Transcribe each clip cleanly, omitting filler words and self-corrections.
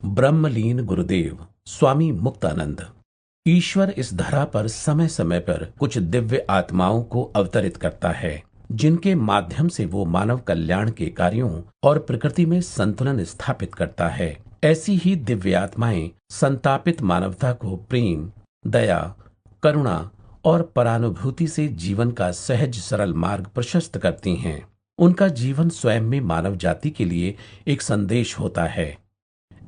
ब्रह्मलीन गुरुदेव स्वामी मुक्तानंद। ईश्वर इस धरा पर समय समय पर कुछ दिव्य आत्माओं को अवतरित करता है, जिनके माध्यम से वो मानव कल्याण के कार्यों और प्रकृति में संतुलन स्थापित करता है। ऐसी ही दिव्य आत्माएं संतापित मानवता को प्रेम, दया, करुणा और परानुभूति से जीवन का सहज सरल मार्ग प्रशस्त करती हैं। उनका जीवन स्वयं में मानव जाति के लिए एक संदेश होता है।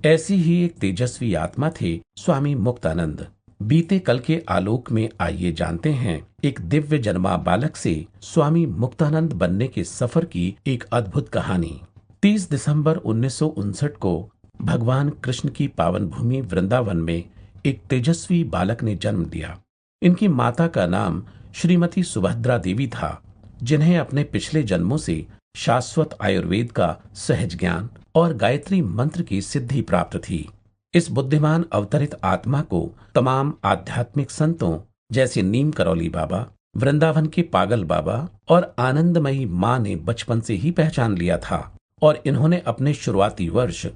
ऐसी ही एक तेजस्वी आत्मा थे स्वामी मुक्तानंद। बीते कल के आलोक में आइए जानते हैं एक दिव्य जन्मा बालक से स्वामी मुक्तानंद बनने के सफर की एक अद्भुत कहानी। 30 दिसंबर 1959 को भगवान कृष्ण की पावन भूमि वृंदावन में एक तेजस्वी बालक ने जन्म लिया। इनकी माता का नाम श्रीमती सुभद्रा देवी था, जिन्हें अपने पिछले जन्मों से शाश्वत आयुर्वेद का सहज ज्ञान और गायत्री मंत्र की सिद्धि प्राप्त थी। इस बुद्धिमान अवतरित आत्मा को तमाम आध्यात्मिक संतों जैसे नीम करौली बाबा, वृंदावन के पागल बाबा और आनंदमयी माँ ने बचपन से ही पहचान लिया था और इन्होंने अपने शुरुआती वर्ष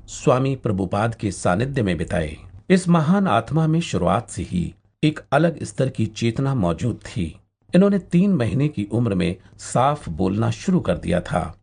स्वामी प्रभुपाद के सानिध्य में बिताए। इस महान आत्मा में शुरुआत से ही एक अलग स्तर की चेतना मौजूद थी। इन्होंने 3 महीने की उम्र में साफ बोलना शुरू कर दिया था,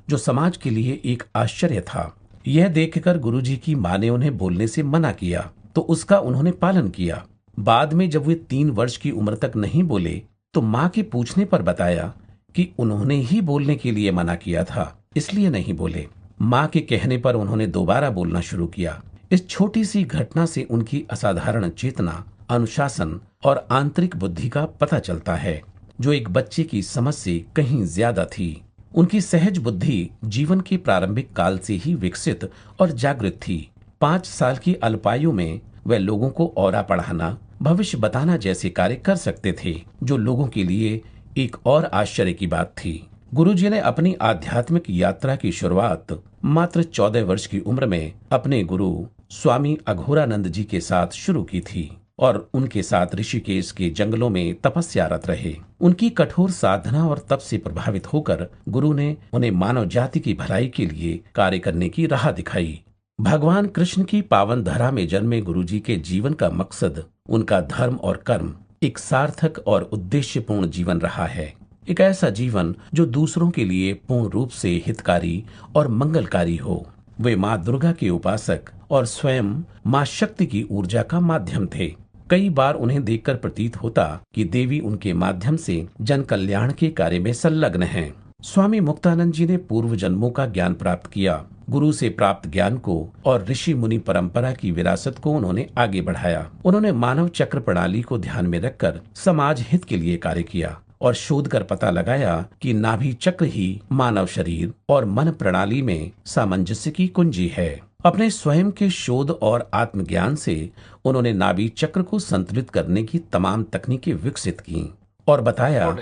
जो समाज के लिए एक आश्चर्य था। यह देखकर गुरुजी की मां ने उन्हें बोलने से मना किया, तो उसका उन्होंने पालन किया। बाद में जब वे 3 वर्ष की उम्र तक नहीं बोले, तो मां के पूछने पर बताया कि उन्होंने ही बोलने के लिए मना किया था, इसलिए नहीं बोले। मां के कहने पर उन्होंने दोबारा बोलना शुरू किया। इस छोटी सी घटना से उनकी असाधारण चेतना, अनुशासन और आंतरिक बुद्धि का पता चलता है, जो एक बच्चे की समझ से कहीं ज्यादा थी। उनकी सहज बुद्धि जीवन के प्रारंभिक काल से ही विकसित और जागृत थी। 5 साल की अल्पायु में वे लोगों को औरा पढ़ाना, भविष्य बताना जैसे कार्य कर सकते थे, जो लोगों के लिए एक और आश्चर्य की बात थी। गुरुजी ने अपनी आध्यात्मिक यात्रा की शुरुआत मात्र 14 वर्ष की उम्र में अपने गुरु स्वामी अघोरानंद जी के साथ शुरू की थी और उनके साथ ऋषिकेश के जंगलों में तपस्यारत रहे। उनकी कठोर साधना और तप से प्रभावित होकर गुरु ने उन्हें मानव जाति की भलाई के लिए कार्य करने की राह दिखाई। भगवान कृष्ण की पावन धरा में जन्मे गुरुजी के जीवन का मकसद उनका धर्म और कर्म, एक सार्थक और उद्देश्यपूर्ण जीवन रहा है। एक ऐसा जीवन जो दूसरों के लिए पूर्ण रूप से हितकारी और मंगलकारी हो। वे माँ दुर्गा के उपासक और स्वयं माँ शक्ति की ऊर्जा का माध्यम थे। कई बार उन्हें देखकर प्रतीत होता कि देवी उनके माध्यम से जन कल्याण के कार्य में संलग्न हैं। स्वामी मुक्तानंद जी ने पूर्व जन्मों का ज्ञान प्राप्त किया। गुरु से प्राप्त ज्ञान को और ऋषि मुनि परंपरा की विरासत को उन्होंने आगे बढ़ाया। उन्होंने मानव चक्र प्रणाली को ध्यान में रखकर समाज हित के लिए कार्य किया और शोध कर पता लगाया कि नाभि चक्र ही मानव शरीर और मन प्रणाली में सामंजस्य की कुंजी है। अपने स्वयं के शोध और आत्मज्ञान से उन्होंने नाभि चक्र को संतुलित करने की तमाम तकनीकें विकसित की और बताया,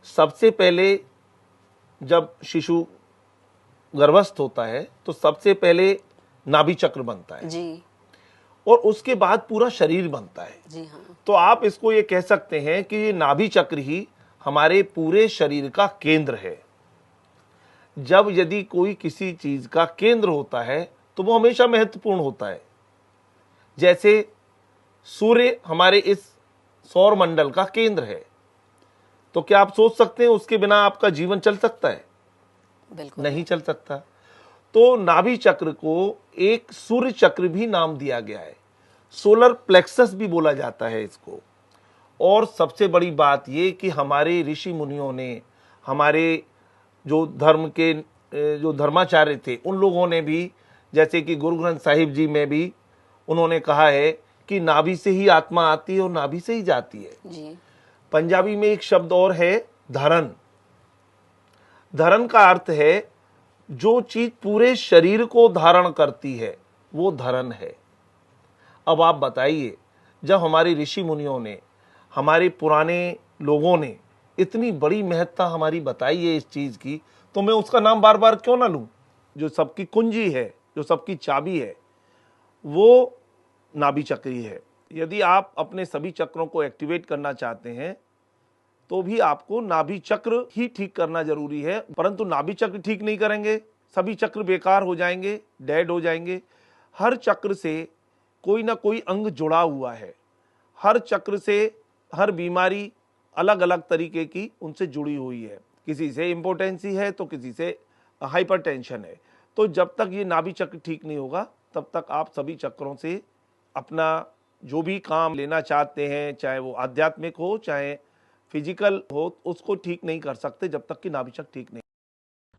सबसे पहले जब शिशु गर्भस्थ होता है तो सबसे पहले नाभि चक्र बनता है जी, और उसके बाद पूरा शरीर बनता है जी। हाँ। तो आप इसको ये कह सकते हैं कि ये नाभि चक्र ही हमारे पूरे शरीर का केंद्र है। जब यदि कोई किसी चीज का केंद्र होता है तो वो हमेशा महत्वपूर्ण होता है। जैसे सूर्य हमारे इस सौर मंडल का केंद्र है, तो क्या आप सोच सकते हैं उसके बिना आपका जीवन चल सकता है? बिल्कुल नहीं चल सकता। तो नाभि चक्र को एक सूर्य चक्र भी नाम दिया गया है, सोलर प्लेक्सस भी बोला जाता है इसको। और सबसे बड़ी बात ये कि हमारे ऋषि मुनियों ने, हमारे जो धर्म के जो धर्माचार्य थे, उन लोगों ने भी, जैसे कि गुरु ग्रंथ साहिब जी में भी उन्होंने कहा है कि नाभि से ही आत्मा आती है और नाभि से ही जाती है जी। पंजाबी में एक शब्द और है, धरन। धरन का अर्थ है जो चीज पूरे शरीर को धारण करती है, वो धरन है। अब आप बताइए, जब हमारे ऋषि मुनियों ने, हमारे पुराने लोगों ने इतनी बड़ी महत्ता हमारी बताई है इस चीज की, तो मैं उसका नाम बार बार क्यों ना लूं? जो सबकी कुंजी है, जो सबकी चाबी है, वो नाभि चक्र ही है। यदि आप अपने सभी चक्रों को एक्टिवेट करना चाहते हैं तो भी आपको नाभि चक्र ही ठीक करना जरूरी है। परंतु नाभि चक्र ठीक नहीं करेंगे, सभी चक्र बेकार हो जाएंगे, डेड हो जाएंगे। हर चक्र से कोई ना कोई अंग जुड़ा हुआ है। हर चक्र से हर बीमारी अलग अलग तरीके की उनसे जुड़ी हुई है। किसी से इम्पोर्टेंसी है तो किसी से हाइपरटेंशन है। तो जब तक ये नाभि चक्र ठीक नहीं होगा तब तक आप सभी चक्रों से अपना जो भी काम लेना चाहते हैं, चाहे वो आध्यात्मिक हो चाहे फिजिकल हो, उसको ठीक नहीं कर सकते जब तक कि नाभि चक्र ठीक नहीं।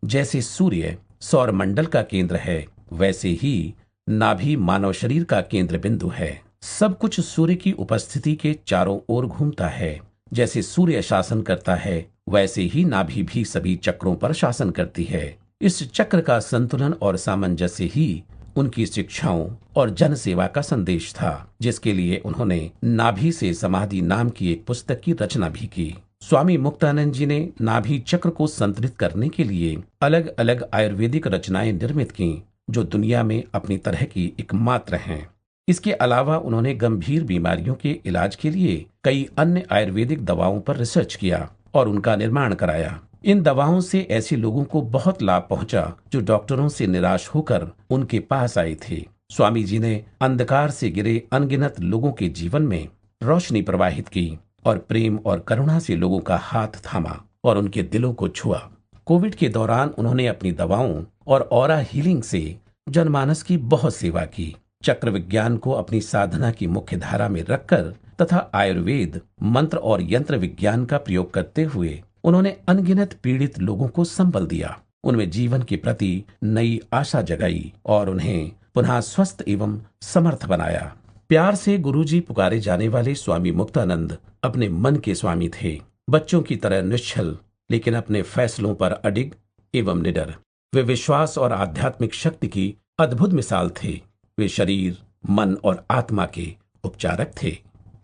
जैसे सूर्य सौर मंडल का केंद्र है, वैसे ही नाभि मानव शरीर का केंद्र बिंदु है। सब कुछ सूर्य की उपस्थिति के चारों ओर घूमता है। जैसे सूर्य शासन करता है, वैसे ही नाभि भी सभी चक्रों पर शासन करती है। इस चक्र का संतुलन और सामंजस्य ही उनकी शिक्षाओं और जन सेवा का संदेश था, जिसके लिए उन्होंने नाभि से समाधि नाम की एक पुस्तक की रचना भी की। स्वामी मुक्तानंद जी ने नाभि चक्र को संतुलित करने के लिए अलग अलग आयुर्वेदिक रचनाएं निर्मित की, जो दुनिया में अपनी तरह की एकमात्र हैं। इसके अलावा उन्होंने गंभीर बीमारियों के इलाज के लिए कई अन्य आयुर्वेदिक दवाओं पर रिसर्च किया और उनका निर्माण कराया। इन दवाओं से ऐसे लोगों को बहुत लाभ पहुंचा जो डॉक्टरों से निराश होकर उनके पास आए थे। स्वामी जी ने अंधकार से घिरे अनगिनत लोगों के जीवन में रोशनी प्रवाहित की और प्रेम और करुणा से लोगों का हाथ थामा और उनके दिलों को छुआ। कोविड के दौरान उन्होंने अपनी दवाओं और ऑरा हीलिंग से जनमानस की बहुत सेवा की। चक्र विज्ञान को अपनी साधना की मुख्य धारा में रखकर तथा आयुर्वेद, मंत्र और यंत्र विज्ञान का प्रयोग करते हुए उन्होंने अनगिनत पीड़ित लोगों को संबल दिया, उनमें जीवन के प्रति नई आशा जगाई और उन्हें पुनः स्वस्थ एवं समर्थ बनाया। प्यार से गुरुजी पुकारे जाने वाले स्वामी मुक्तानंद अपने मन के स्वामी थे। बच्चों की तरह निश्चल लेकिन अपने फैसलों पर अडिग एवं निडर। वे विश्वास और आध्यात्मिक शक्ति की अद्भुत मिसाल थे। वे शरीर, मन और आत्मा के उपचारक थे।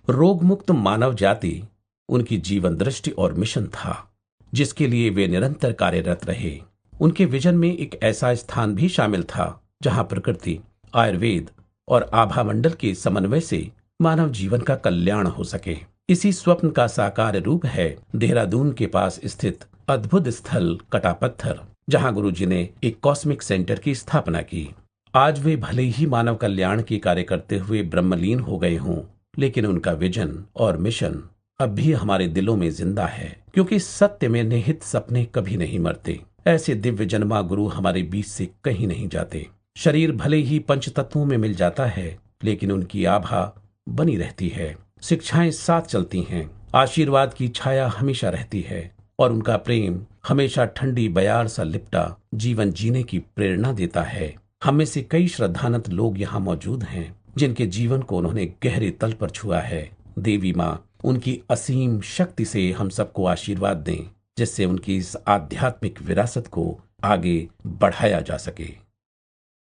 रोग मुक्त मानव जाति उनकी जीवन दृष्टि और मिशन था, जिसके लिए वे निरंतर कार्यरत रहे। उनके विजन में एक ऐसा स्थान भी शामिल था जहां प्रकृति, आयुर्वेद और आभा मंडल के समन्वय से मानव जीवन का कल्याण हो सके। इसी स्वप्न का साकार रूप है देहरादून के पास स्थित अद्भुत स्थल कटापत्थर, जहां गुरुजी ने एक कॉस्मिक सेंटर की स्थापना की। आज वे भले ही मानव कल्याण के कार्य करते हुए ब्रह्मलीन हो गए हों, लेकिन उनका विजन और मिशन अब भी हमारे दिलों में जिंदा है, क्योंकि सत्य में निहित सपने कभी नहीं मरते। ऐसे दिव्य जन्मा गुरु हमारे बीच से कहीं नहीं जाते। शरीर भले ही पंच तत्वों में मिल जाता है, लेकिन उनकी आभा बनी रहती है। शिक्षाएं साथ चलती हैं, आशीर्वाद की छाया हमेशा रहती है और उनका प्रेम हमेशा ठंडी बयार सा लिपटा जीवन जीने की प्रेरणा देता है। हम में से कई श्रद्धानंद लोग यहाँ मौजूद हैं जिनके जीवन को उन्होंने गहरे तल पर छुआ है। देवी माँ उनकी असीम शक्ति से हम सबको आशीर्वाद दें, जिससे उनकी इस आध्यात्मिक विरासत को आगे बढ़ाया जा सके।